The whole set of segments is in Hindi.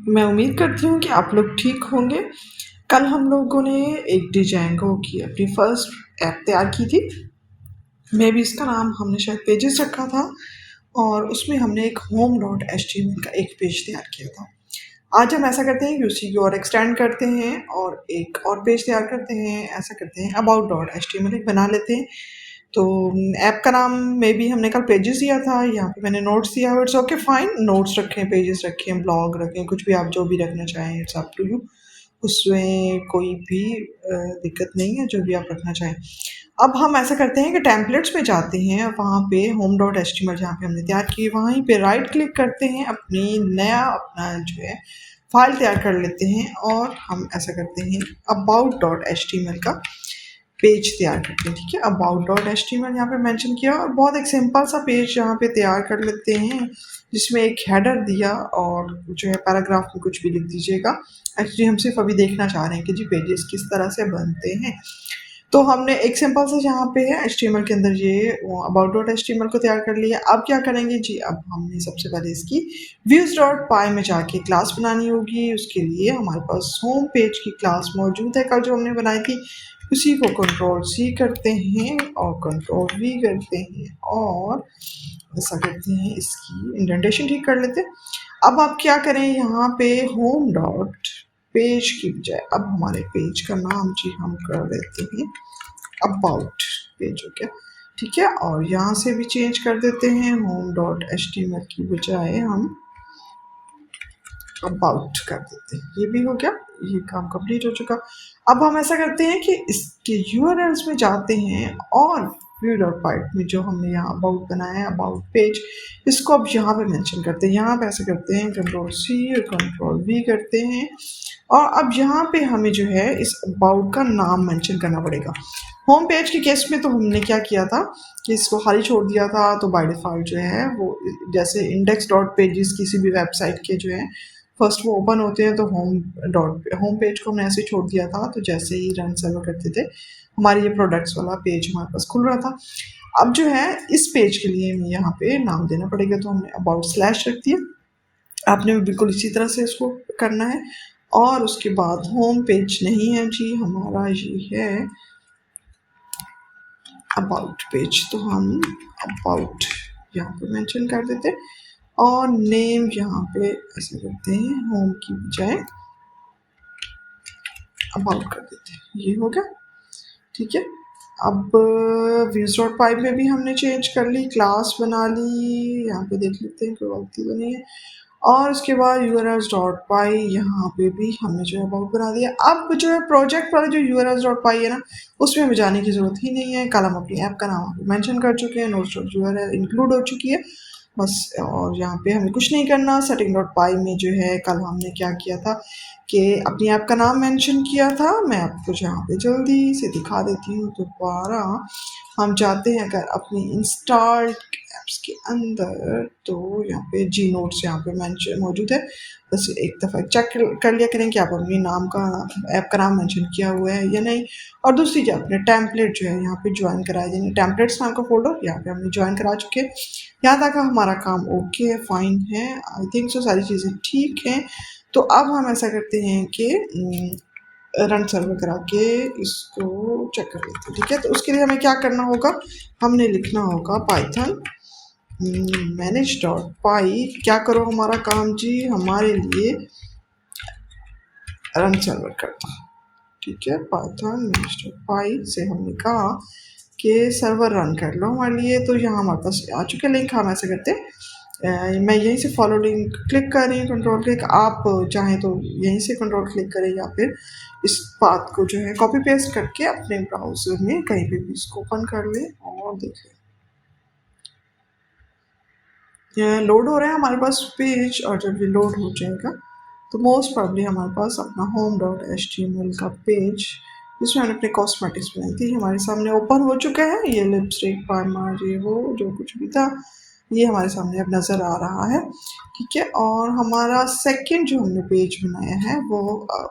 मैं उम्मीद करती हूँ कि आप लोग ठीक होंगे। कल हम लोगों ने एक डिजांगो की अपनी फर्स्ट ऐप तैयार की थी। मे भी इसका नाम हमने शायद पेजेस रखा था और उसमें हमने एक home dot H T M L का एक पेज तैयार किया था। आज हम ऐसा करते हैं कि उसी की और एक्सटेंड करते हैं और एक और पेज तैयार करते हैं। ऐसा करते हैं about dot H T M L एक बना लेते हैं। तो ऐप का नाम मे बी हमने कल पेजेस दिया था, यहाँ पे मैंने नोट्स दिया है। इट्स ओके फाइन, नोट्स रखें, पेजेस रखें, ब्लॉग रखें, कुछ भी आप जो भी रखना चाहें, इट्स अप टू यू। उसमें कोई भी दिक्कत नहीं है, जो भी आप रखना चाहें। अब हम ऐसा करते हैं कि टेम्पलेट्स में जाते हैं, वहाँ पे home dot H T M L जहाँ पे हमने तैयार की वहीं पे राइट क्लिक करते हैं, अपना जो है फाइल तैयार कर लेते हैं और हम ऐसा करते हैं about dot H T M L का पेज तैयार करते हैं। ठीक है, about dot H T M L यहाँ पे मेंशन किया और बहुत एक सिंपल सा पेज यहाँ पे तैयार कर लेते हैं, जिसमें एक हेडर दिया और जो है पैराग्राफ में कुछ भी लिख दीजिएगा। एक्चुअली हम सिर्फ अभी देखना चाह रहे हैं कि जी पेजेस किस तरह से बनते हैं। तो हमने एक सिंपल सा जहाँ पे है एच टी एम एल के अंदर ये about dot H T M L को तैयार कर लिया। अब क्या करेंगे जी, अब हमने सबसे पहले इसकी व्यूज डॉट पाई में जाके क्लास बनानी होगी। उसके लिए हमारे पास होम पेज की क्लास मौजूद है, कल जो हमने बनाई थी। उसी को कंट्रोल सी करते हैं और कंट्रोल वी करते हैं और ऐसा करते हैं, इसकी इंडेंटेशन ठीक कर लेते हैं। अब आप क्या करें, यहाँ पे होम डॉट पेज की बजाय अब हमारे पेज का नाम जी हम कर देते हैं अबाउट पेज हो गया। ठीक है, और यहाँ से भी चेंज कर देते हैं, home dot H T M L की बजाय हम अबाउट कर देते हैं। ये भी हो गया, ये काम कंप्लीट हो चुका। अब हम ऐसा करते हैं कि इसके यूआरएल्स में जाते हैं और व्यू डॉट पाइप में जो हमने यहाँ अबाउट बनाया है अबाउट पेज, इसको अब यहाँ पे मेंशन करते हैं। यहाँ पे ऐसे करते हैं कंट्रोल सी और कंट्रोल वी करते हैं और अब यहाँ पे हमें जो है इस अबाउट का नाम मेंशन करना पड़ेगा। होम पेज के केस में तो हमने क्या किया था कि इसको खाली छोड़ दिया था, तो बाय डिफ़ॉल्ट जो है वो जैसे इंडेक्स डॉट पेजेस किसी भी वेबसाइट के जो है फर्स्ट वो ओपन होते हैं, तो होम पेज को हमने ऐसे छोड़ दिया था। तो जैसे ही रन सर्वर करते थे हमारे ये प्रोडक्ट्स वाला पेज हमारे पास खुल रहा था। अब जो है इस पेज के लिए हमें यहाँ पे नाम देना पड़ेगा, तो हमने अबाउट स्लैश रख दिया। आपने भी बिल्कुल इसी तरह से इसको करना है। और उसके बाद होम पेज नहीं है जी हमारा, ये है अबाउट पेज, तो हम अबाउट यहाँ पे मेंशन कर देते हैं और नेम यहाँ पे ऐसे करते हैं, होम की बजाय अबाउट कर देते हैं। ये हो गया, ठीक है। अब व्यूज डॉट पाइप में भी हमने चेंज कर ली, क्लास बना ली, यहाँ पे देख लेते हैं कोई गलती तो नहीं है। और उसके बाद यूआरएल्स डॉट पाई यहाँ पे भी हमने जो है अबाउट बना दिया। अब जो है प्रोजेक्ट वाले जो यूआरएल्स डॉट पाई है ना, उसमें हमें जाने की ज़रूरत ही नहीं है। कल हम अपनी ऐप का नाम मेंशन कर चुके हैं, नोट्स डॉट यूआरएल इंक्लूड हो चुकी है बस। और यहाँ पे हमें कुछ नहीं करना। सेटिंग डॉट पाई में जो है कल हमने क्या किया था कि अपनी ऐप का नाम मेंशन किया था। मैं आपको यहाँ पे जल्दी से दिखा देती हूँ दोबारा। हम जाते हैं अगर अपनी इंस्टॉल्ड ऐप्स के अंदर, तो यहाँ पे जी नोट्स यहाँ पे मेंशन मौजूद है। बस एक दफ़ा चेक कर लिया करें कि आप अपनी नाम का ऐप का नाम मेंशन किया हुआ है या नहीं। और दूसरी जो अपने टेम्पलेट जो है यहाँ पे ज्वाइन कराए देंगे, टेम्पलेट्स नाम का फोल्डर यहाँ पे हमने ज्वाइन करा चुके हैं। यहाँ तक हमारा काम ओके है, फाइन है, आई थिंक सो सारी चीज़ें ठीक हैं। तो अब हम ऐसा करते हैं कि रन सर्वर करा के इसको चेक कर लेते हैं। ठीक है, तो उसके लिए हमें क्या करना होगा, हमने लिखना होगा पाइथन मैनेज डॉट पाई। क्या करो हमारा काम जी, हमारे लिए रन सर्वर करता है। ठीक है, पाइथन मैनेज डॉट पाई से हमने कहा कि सर्वर रन कर लो हमारे लिए। तो यहाँ हमारे पास आ चुके लिंक। हम ऐसे करते हैं, मैं यहीं से फॉलो लिंक क्लिक कर रही हूँ, कंट्रोल क्लिक। आप चाहें तो यहीं से कंट्रोल क्लिक करें या फिर इस पाथ को जो है कॉपी पेस्ट करके अपने ब्राउज़र में कहीं पे भी इसको ओपन कर लें और देख लें। लोड हो रहा है हमारे पास पेज, और जब ये लोड हो जाएगा तो मोस्ट प्रॉब्ली हमारे पास अपना home dot H T M L का पेज, जिसमें हमने अपने कॉस्मेटिक्स बनाई थी, हमारे सामने ओपन हो चुका है। ये लिपस्टिक प्राइमर ये वो जो कुछ भी था ये हमारे सामने अब नज़र आ रहा है। ठीक है, और हमारा सेकंड जो हमने पेज बनाया है वो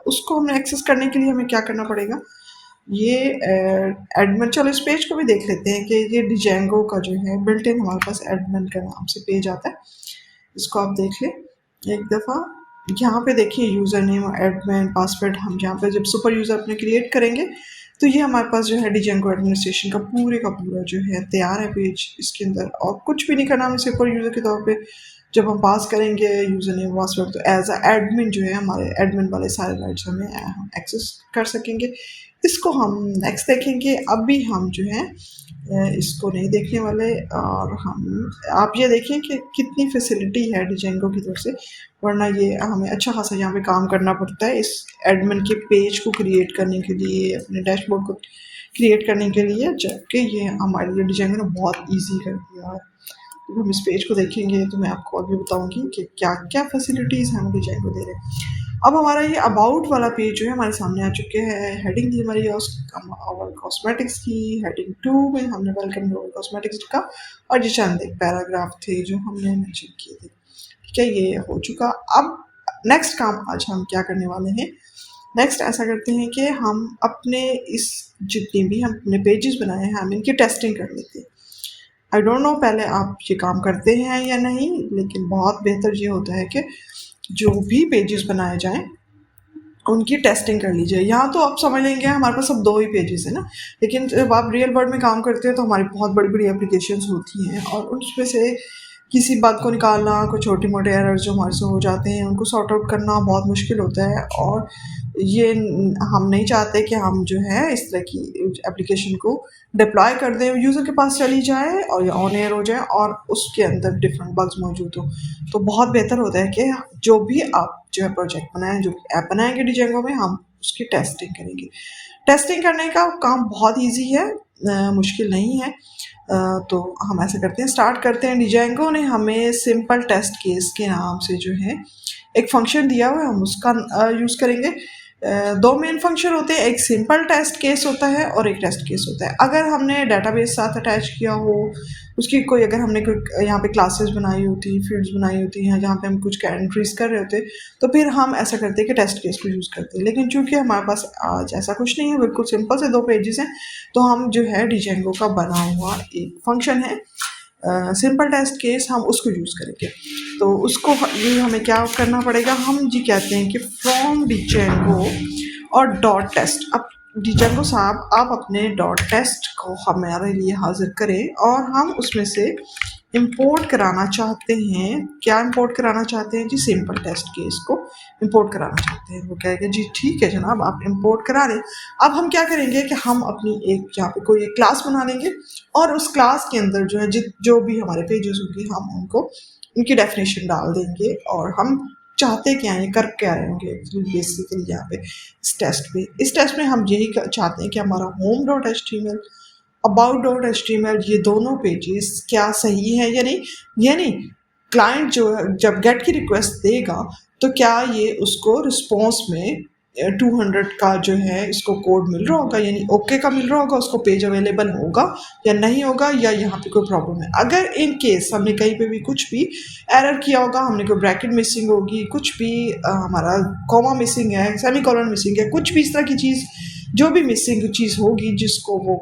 उसको हमें एक्सेस करने के लिए हमें क्या करना पड़ेगा, ये एडमिन, चलो इस पेज को भी देख लेते हैं कि ये डिजेंगो का जो है बिल्ट इन हमारे पास एडमिन का नाम से पेज आता है। इसको आप देख लें एक दफ़ा। यहाँ पे देखिए यूज़र नेम, एडमिन, पासवर्ड, हम जहाँ पे जब सुपर यूज़र अपने क्रिएट करेंगे तो ये हमारे पास जो है डिजेंगो एडमिनिस्ट्रेशन का पूरा जो है तैयार है पेज। इसके अंदर और कुछ भी नहीं करना हमें सुपर यूज़र के तौर पे। जब हम पास करेंगे यूज़र नेम पासवर्ड तो एज अ एडमिन जो है हमारे एडमिन वाले सारे राइट्स हमें हम एक्सेस कर सकेंगे। इसको हम नेक्स्ट देखेंगे। अभी हम जो है इसको नहीं देखने वाले, और हम आप ये देखें कि कितनी फैसिलिटी है डिजेंगो की तरफ से, वरना ये हमें अच्छा खासा यहाँ पे काम करना पड़ता है इस एडमिन के पेज को क्रिएट करने के लिए, अपने डैशबोर्ड को क्रिएट करने के लिए, जबकि ये हमारे लिए डिजेंगो ने बहुत ईजी कर दिया है। जब हम इस पेज को देखेंगे तो मैं आपको और भी बताऊँगी कि क्या क्या फैसिलिटीज़ हम डिजेंगो दे रहे हैं। अब हमारा ये अबाउट वाला पेज जो है हमारे सामने आ चुके हैं। हेडिंग थी हमारी और कॉस्मेटिक्स की। हेडिंग 2 में हमने वेलकम टू कॉस्मेटिक्स लिखा और ये चंद एक पैराग्राफ थे जो हमने मेंशन किए थे। ठीक है, ये हो चुका। अब नेक्स्ट काम आज हम क्या करने वाले हैं, नेक्स्ट ऐसा करते हैं कि हम अपने इस जितने भी हम अपने पेजेस बनाए हैं हम इनकी टेस्टिंग कर लेते हैं। आई डोंट नो पहले आप ये काम करते हैं या नहीं, लेकिन बहुत बेहतर ये होता है कि जो भी पेजेस बनाए जाएं उनकी टेस्टिंग कर लीजिए। यहाँ तो आप समझ लेंगे हमारे पास अब 2 ही पेजेस हैं ना, लेकिन जब आप रियल वर्ल्ड में काम करते हो तो हमारी बहुत बड़ी बड़ी एप्लीकेशंस होती हैं और उसमें से किसी बात को निकालना, कोई छोटे मोटे एरर्स जो हमारे से हो जाते हैं उनको सॉर्ट आउट करना बहुत मुश्किल होता है। और ये हम नहीं चाहते कि हम जो है इस तरह की एप्लीकेशन को डिप्लॉय कर दें, यूज़र के पास चली जाए और ये ऑन एयर हो जाए और उसके अंदर डिफरेंट बग्स मौजूद हो। तो बहुत बेहतर होता है कि जो भी आप जो है प्रोजेक्ट बनाएं, जो ऐप बनाएंगे डिजेंगो में, हम उसकी टेस्टिंग करेंगे। टेस्टिंग करने का काम बहुत ईजी है, मुश्किल नहीं है। तो हम ऐसा करते हैं, स्टार्ट करते हैं। डिजेंगो ने हमें सिंपल टेस्ट केस के नाम से जो है एक फंक्शन दिया हुआ है, हम उसका यूज़ करेंगे। 2 मेन फंक्शन होते हैं, एक सिंपल टेस्ट केस होता है और एक टेस्ट केस होता है। अगर हमने डेटाबेस साथ अटैच किया हो, उसकी कोई अगर हमने कोई यहाँ पे क्लासेस बनाई होती, फील्ड्स बनाई होती हैं जहाँ पे हम कुछ एंट्रीज कर रहे होते, तो फिर हम ऐसा करते हैं कि टेस्ट केस को यूज़ करते हैं। लेकिन चूंकि हमारे पास आज ऐसा कुछ नहीं है, बिल्कुल सिंपल से 2 पेजेस हैं, तो हम जो है डिजेंगो का बना हुआ एक फंक्शन है सिंपल टेस्ट केस, हम उसको यूज़ करेंगे। तो उसको ये हमें क्या करना पड़ेगा, हम जी कहते हैं कि फ्रॉम डिजेंगो और डॉट टेस्ट। अब डिजेंगो साहब आप अपने डॉट टेस्ट को हमारे लिए हाजिर करें और हम उसमें से इंपोर्ट कराना चाहते हैं। क्या इंपोर्ट कराना चाहते हैं जी, सिंपल टेस्ट केस को इंपोर्ट कराना चाहते हैं। वो कहेगा जी ठीक है जनाब, आप इंपोर्ट करा दें। अब हम क्या करेंगे कि हम अपनी एक यहाँ पे कोई एक क्लास बना लेंगे और उस क्लास के अंदर जो है जो भी हमारे पेजेस होंगे हम उनको उनकी डेफिनेशन डाल देंगे और हम चाहते क्या हैं, कर क्या रहे होंगे बेसिकली यहाँ पे इस टेस्ट में हम यही चाहते हैं कि हमारा home dot H T M L, about dot H T M L, ये दोनों पेजेस क्या सही है या नहीं। यानी क्लाइंट जो है जब गेट की रिक्वेस्ट देगा तो क्या ये उसको रिस्पॉन्स में 200 का जो है इसको कोड मिल रहा होगा, यानी ओके का मिल रहा होगा, उसको पेज अवेलेबल होगा या नहीं होगा, या यहाँ पे कोई प्रॉब्लम है। अगर इन केस हमने कहीं पे भी कुछ भी एरर किया होगा, हमने कोई ब्रैकेट मिसिंग होगी, कुछ भी हमारा कॉमा मिसिंग है, सेमीकोलन मिसिंग है, कुछ भी इस तरह की चीज़ जो भी मिसिंग चीज़ होगी जिसको वो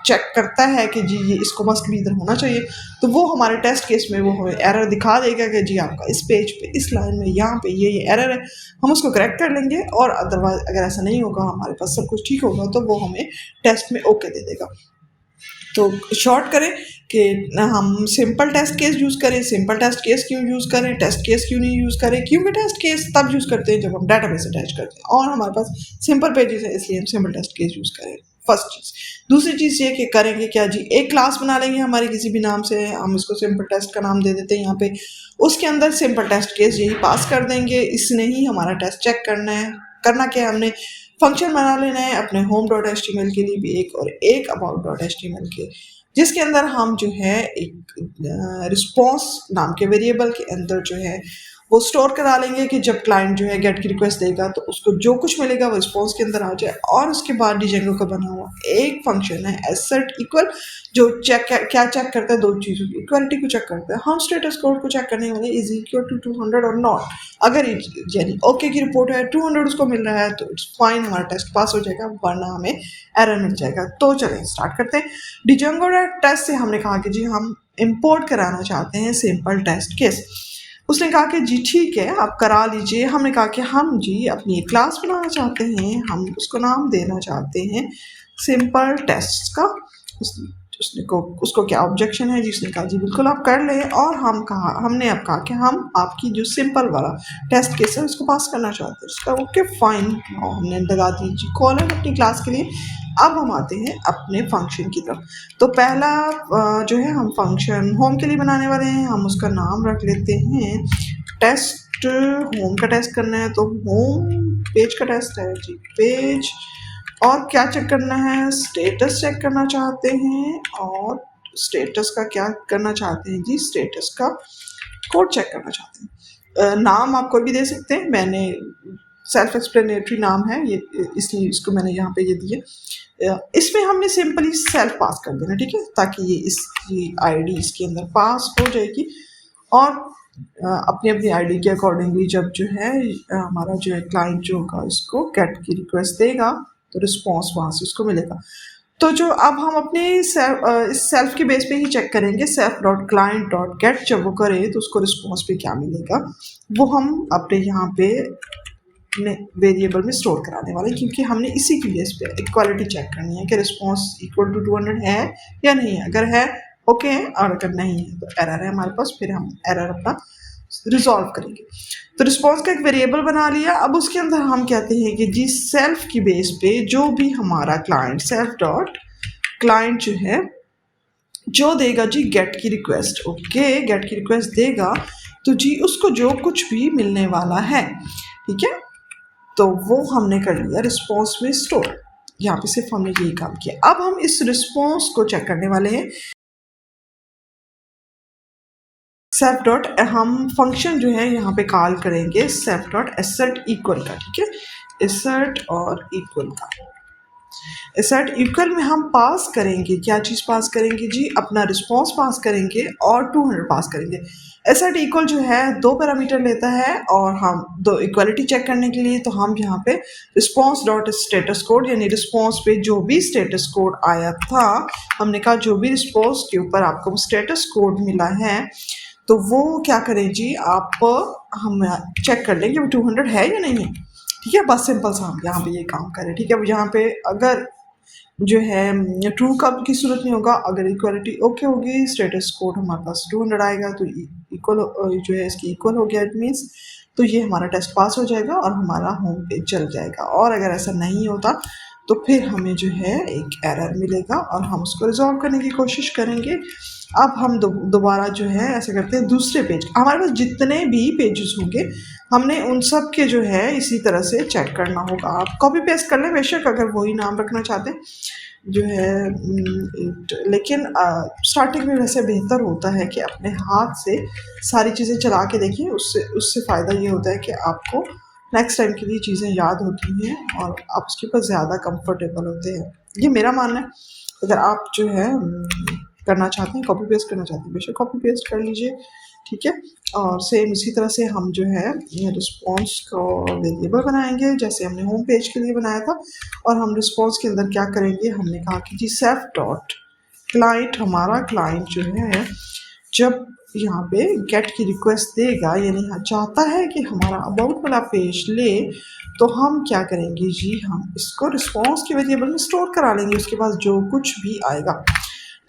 चेक करता है कि जी ये इसको मस्ट भी इधर होना चाहिए, तो वो हमारे टेस्ट केस में वो हमें एरर दिखा देगा कि जी आपका इस पेज पे इस लाइन में यहाँ पे ये एरर है। हम उसको करेक्ट कर लेंगे और अदरवाइज अगर ऐसा नहीं होगा, हमारे पास सब कुछ ठीक होगा, तो वो हमें टेस्ट में ओके दे देगा। तो शॉर्ट करें कि हम सिंपल टेस्ट केस यूज़ करें। सिंपल टेस्ट केस क्यों यूज़ करें, टेस्ट केस क्यों नहीं यूज़ करें, क्योंकि टेस्ट केस तब यूज़ करते हैं जब हम डाटाबेस अटैच करते हैं और हमारे पास सिंपल पेजेस है, इसलिए हम सिंपल टेस्ट केस यूज़ करें। फर्स्ट चीज़। दूसरी चीज़ ये कि करेंगे क्या जी, एक क्लास बना लेंगे हमारी किसी भी नाम से, हम इसको सिंपल टेस्ट का नाम दे देते हैं यहाँ पे, उसके अंदर सिंपल टेस्ट केस यही पास कर देंगे। इसने ही हमारा टेस्ट चेक करना है। करना क्या है, हमने फंक्शन बना लेना है अपने home dot H T M L के लिए भी एक और एक about dot H T M L के, जिसके अंदर हम जो है एक रिस्पॉन्स नाम के वेरिएबल के अंदर जो है वो स्टोर करा लेंगे कि जब क्लाइंट जो है गेट की रिक्वेस्ट देगा तो उसको जो कुछ मिलेगा वो रिस्पॉन्स के अंदर आ जाए। और उसके बाद डिजेंगो का बना हुआ एक फंक्शन है एसेट इक्वल, जो क्या चेक करता है, 2 चीज़ों की इक्वलिटी को चेक करता है। हम स्टेटस कोड को चेक करने वाले इज इक्वल टू 200 और नॉट। अगर यानी ओके की रिपोर्ट है, 200 उसको मिल रहा है तो इट्स फाइन, हमारा टेस्ट पास हो जाएगा, वरना हमें एरर मिल जाएगा। तो चलें स्टार्ट करते हैं। डिजेंगो टेस्ट से हमने कहा कि जी हम इंपोर्ट कराना चाहते हैं सिंपल टेस्ट केस। उसने कहा कि जी ठीक है, आप करा लीजिए। हमने कहा कि हम जी अपनी एक क्लास बनाना चाहते हैं, हम उसको नाम देना चाहते हैं सिंपल टेस्ट का। उसको क्या ऑब्जेक्शन है जी? उसने कहा जी बिल्कुल आप कर लें। और हमने अब कहा कि हम आपकी जो सिंपल वाला टेस्ट केस है उसको पास करना चाहते हैं। उसका ओके फाइन, हमने लगा दी जी कॉलर अपनी क्लास के लिए। अब हम आते हैं अपने फंक्शन की तरफ। तो पहला जो है हम फंक्शन होम के लिए बनाने वाले हैं। हम उसका नाम रख लेते हैं टेस्ट। होम का टेस्ट करना है तो होम पेज का टेस्ट है जी, पेज। और क्या चेक करना है? स्टेटस चेक करना चाहते हैं। और स्टेटस का क्या करना चाहते हैं जी? स्टेटस का कोड चेक करना चाहते हैं। नाम आप कोई भी दे सकते हैं, मैंने सेल्फ एक्सप्लेनेटरी नाम है ये, इसलिए इसको मैंने यहाँ पे ये दिए। इसमें हमने सिंपली सेल्फ पास कर देना, ठीक है, ताकि ये इसकी आईडी इसके अंदर पास हो जाएगी। और अपनी अपनी आईडी के अकॉर्डिंगली जब जो है हमारा जो है क्लाइंट जो होगा इसको गेट की रिक्वेस्ट देगा तो रिस्पॉन्स वहाँ से उसको मिलेगा। तो जो अब हम अपने इस सेल्फ के बेस पे ही चेक करेंगे, self dot client dot gate जब वो करे तो उसको रिस्पॉन्स पे क्या मिलेगा वो हम अपने यहाँ पे वेरिएबल में स्टोर कराने वाले, क्योंकि हमने इसी की बेस पे इक्वालिटी चेक करनी है कि रिस्पॉन्स इक्वल टू 200 है या नहीं है। अगर है ओके है, और अगर नहीं है तो एरर है हमारे पास, फिर हम एरर अपना रिजॉल्व करेंगे। तो रिस्पॉन्स का एक वेरिएबल बना लिया। अब उसके अंदर हम कहते हैं कि जी सेल्फ की बेस पे जो भी हमारा क्लाइंट सेल्फ डॉट क्लाइंट जो है जो देगा जी गेट की रिक्वेस्ट, ओके गेट की रिक्वेस्ट देगा तो जी उसको जो कुछ भी मिलने वाला है, ठीक है, तो वो हमने कर लिया रिस्पॉन्स में स्टोर। यहाँ पे सिर्फ हमने यही काम किया। अब हम इस रिस्पॉन्स को चेक करने वाले हैं सेल्फ डॉट, हम फंक्शन जो है यहाँ पे कॉल करेंगे सेल्फ डॉट एसर्ट इक्वल का, ठीक है, एसर्ट और इक्वल का। एसर्ट इक्वल में हम पास करेंगे क्या चीज़ पास करेंगे जी? अपना रिस्पॉन्स पास करेंगे और 200 पास करेंगे। एसर्ट इक्वल जो है 2 पैरामीटर लेता है और हम दो इक्वालिटी चेक करने के लिए तो हम यहाँ पे रिस्पॉन्स डॉट स्टेटस कोड, यानी रिस्पॉन्स पे जो भी स्टेटस कोड आया था, हमने कहा जो भी रिस्पॉन्स के ऊपर आपको स्टेटस कोड मिला है तो वो क्या करें जी, आप हम चेक कर लेंगे वो 200 है या नहीं है, ठीक है। बस सिंपल सा हम यहाँ पे ये काम करें, ठीक है। यहाँ पे अगर जो है ट्रू का की सूरत नहीं होगा, अगर इक्वालिटी ओके होगी स्टेटस कोड हमारे पास 200 आएगा तो इक्वल जो है इसकी इक्वल हो गया, इट मीन्स तो ये हमारा टेस्ट पास हो जाएगा और हमारा होम पेज चल जाएगा। और अगर ऐसा नहीं होता तो फिर हमें जो है एक एरर मिलेगा और हम उसको रिजॉल्व करने की कोशिश करेंगे। अब हम दोबारा जो है ऐसा करते हैं दूसरे पेज, हमारे पास जितने भी पेजेस होंगे हमने उन सब के जो है इसी तरह से चेक करना होगा। आप कॉपी पेस्ट कर लें बेशक अगर वही नाम रखना चाहते हैं जो है, लेकिन स्टार्टिंग में वैसे बेहतर होता है कि अपने हाथ से सारी चीज़ें चला के देखिए, उससे फ़ायदा ये होता है कि आपको नेक्स्ट टाइम के लिए चीज़ें याद होती हैं और आप उसके ऊपर ज़्यादा कंफर्टेबल होते हैं। ये मेरा मानना है। अगर आप जो है करना चाहते हैं कॉपी पेस्ट करना चाहते हैं बेशक कॉपी पेस्ट कर लीजिए, ठीक है। और सेम इसी तरह से हम जो है रिस्पॉन्स को वेरिएबल बनाएंगे जैसे हमने होम पेज के लिए बनाया था। और हम रिस्पॉन्स के अंदर क्या करेंगे, हमने कहा कि जी सेल्फ डॉट क्लाइंट, हमारा क्लाइंट जो है जब यहाँ पे गेट की रिक्वेस्ट देगा यानी चाहता है कि हमारा अबाउट वाला पेज ले, तो हम क्या करेंगे जी, हम इसको रिस्पॉन्स के वेरिएबल में स्टोर करा लेंगे। उसके पास जो कुछ भी आएगा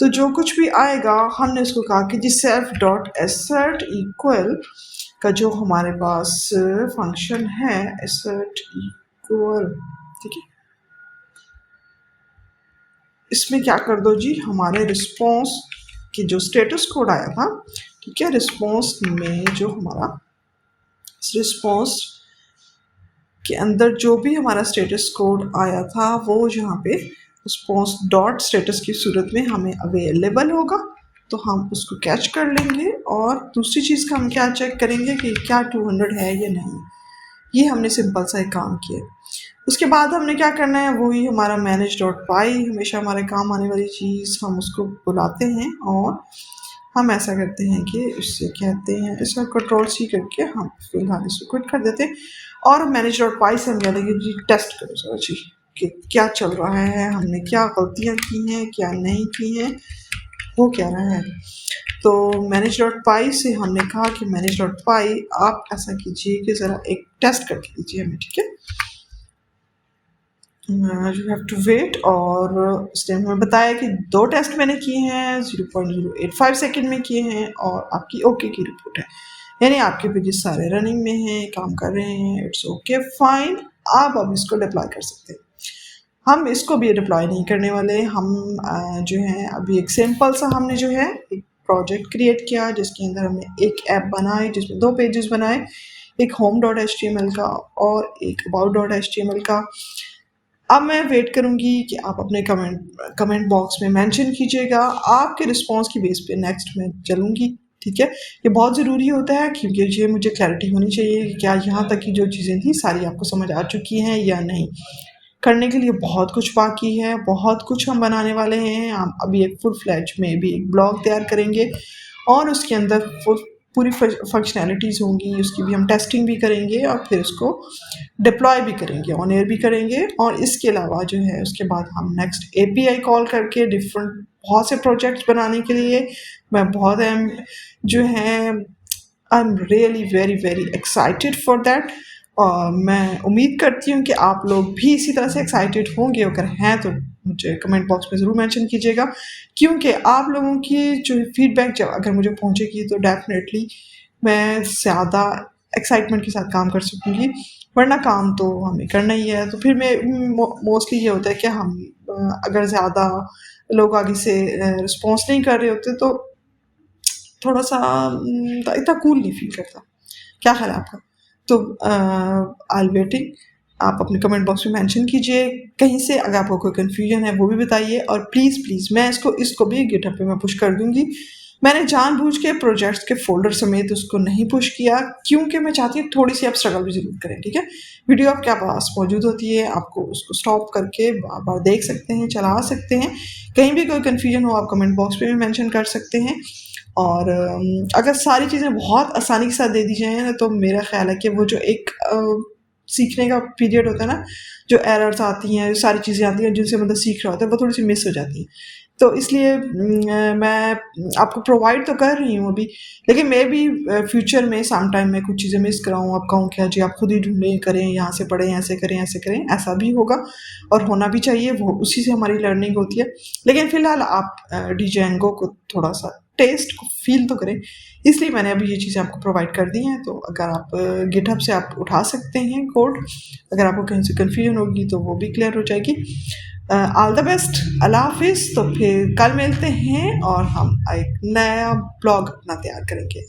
तो जो कुछ भी आएगा हमने उसको कहा कि जी सेल्फ डॉट एसर्ट इक्वल का जो हमारे पास फंक्शन है एसर्ट इक्वल, ठीक है, इसमें क्या कर दो जी, हमारे रिस्पॉन्स की जो स्टेटस कोड आया था, ठीक है, रिस्पॉन्स में जो हमारा रिस्पॉन्स के अंदर जो भी हमारा स्टेटस कोड आया था वो यहाँ पे रिस्पॉन्स डॉट स्टेटस की सूरत में हमें अवेलेबल होगा तो हम उसको कैच कर लेंगे। और दूसरी चीज़ का हम क्या चेक करेंगे कि क्या 200 है या नहीं। ये हमने सिंपल सा एक काम किया। उसके बाद हमने क्या करना है, वही हमारा मैनेज डॉट पाई, हमेशा हमारे काम आने वाली चीज़, हम उसको बुलाते हैं और हम ऐसा करते हैं कि इससे कहते हैं इसका कंट्रोल सी करके हम फिलहाल इसको क्विट कर देते हैं। और मैनेज डॉट पाई से हम कह देंगे जी टेस्ट करो सर जी कि क्या चल रहा है, हमने क्या गलतियाँ की हैं क्या नहीं की हैं, वो कह रहा है। तो manage.py से हमने कहा कि manage.py आप ऐसा कीजिए कि ज़रा एक टेस्ट करके दीजिए हमें, ठीक है। यू हैव टू वेट, और उसने हमें बताया कि 2 टेस्ट मैंने किए हैं, 0.085 सेकेंड में किए हैं, और आपकी ओके की रिपोर्ट है, यानी आपके पेजेस सारे रनिंग में हैं, काम कर रहे हैं, इट्स ओके फाइन। आप अब इसको डिप्लॉय कर सकते हैं। हम इसको भी डिप्लॉय नहीं करने वाले, हम जो है अभी एक सिंपल सा हमने जो है एक प्रोजेक्ट क्रिएट किया जिसके अंदर हमने एक ऐप बनाई जिसमें 2 पेजेस बनाए, एक home.html का और एक about.html का। अब मैं वेट करूंगी कि आप अपने कमेंट बॉक्स में मेंशन कीजिएगा, आपके रिस्पांस की बेस पे नेक्स्ट मैं चलूंगी, ठीक है। ये बहुत ज़रूरी होता है क्योंकि ये मुझे क्लैरिटी होनी चाहिए कि क्या यहाँ तक की जो चीज़ें थी सारी आपको समझ आ चुकी हैं या नहीं। करने के लिए बहुत कुछ बाकी है, बहुत कुछ हम बनाने वाले हैं। हम अभी एक फुल फ्लैज में भी एक ब्लॉग तैयार करेंगे और उसके अंदर पूरी फंक्शनैलिटीज़ होंगी, उसकी भी हम टेस्टिंग भी करेंगे और फिर उसको डिप्लॉय भी करेंगे, ऑन एयर भी करेंगे। और इसके अलावा जो है उसके बाद हम नेक्स्ट API कॉल करके डिफरेंट बहुत से प्रोजेक्ट्स बनाने के लिए मैं बहुत जो है I am really very very excited for that. और मैं उम्मीद करती हूँ कि आप लोग भी इसी तरह से एक्साइटेड होंगे, अगर हैं तो मुझे कमेंट बॉक्स में ज़रूर मेंशन कीजिएगा, क्योंकि आप लोगों की जो फीडबैक जब अगर मुझे पहुँचेगी तो डेफिनेटली मैं ज़्यादा एक्साइटमेंट के साथ काम कर सकूँगी, वरना काम तो हमें करना ही है। तो फिर मैं मोस्टली ये होता है कि हम अगर ज़्यादा लोग आगे से रिस्पॉन्स नहीं कर रहे होते तो थोड़ा सा इतना कूल नहीं फील करता। क्या ख्याल है आपका? तो आई वेटिंग, आप अपने कमेंट बॉक्स में मेंशन कीजिए कहीं से अगर आपको कोई कन्फ्यूजन है वो भी बताइए। और प्लीज़ मैं इसको भी गिटहब पे मैं पुश कर दूँगी। मैंने जानबूझ के प्रोजेक्ट्स के फ़ोल्डर समेत उसको नहीं पुश किया क्योंकि मैं चाहती हूँ थोड़ी सी आप स्ट्रगल भी ज़रूर करें, ठीक है। वीडियो आपके पास मौजूद होती है, आपको उसको स्टॉप करके बार-बार देख सकते हैं, चला सकते हैं। कहीं भी कोई कन्फ्यूजन हो आप कमेंट बॉक्स पे भी मेंशन कर सकते हैं। और अगर सारी चीज़ें बहुत आसानी के साथ दे दी जाएँ ना तो मेरा ख़्याल है कि वो जो एक सीखने का पीरियड होता है ना, जो एरर्स आती हैं, जो सारी चीज़ें आती हैं जिनसे बंदा सीख रहा होता है, वो थोड़ी-सी मिस हो जाती हैं। तो इसलिए मैं आपको प्रोवाइड तो कर रही हूँ अभी, लेकिन मैं भी फ्यूचर में सम टाइम में कुछ चीज़ें मिस कराऊँ, आप कहूँ कि जी आप खुद ही ढूँढें, करें, यहाँ से पढ़ें, ऐसे करें, ऐसा भी होगा और होना भी चाहिए, वो उसी से हमारी लर्निंग होती है। लेकिन फ़िलहाल आप डिजेंगो को थोड़ा-सा टेस्ट को फ़ील तो करें, इसलिए मैंने अभी ये चीज़ें आपको प्रोवाइड कर दी हैं। तो अगर आप गिटहब से आप उठा सकते हैं कोड, अगर आपको कहीं से कन्फ्यूजन होगी तो वो भी क्लियर हो जाएगी। ऑल द बेस्ट, अल्लाह हाफिज़। तो फिर कल मिलते हैं और हम एक नया ब्लॉग अपना तैयार करेंगे।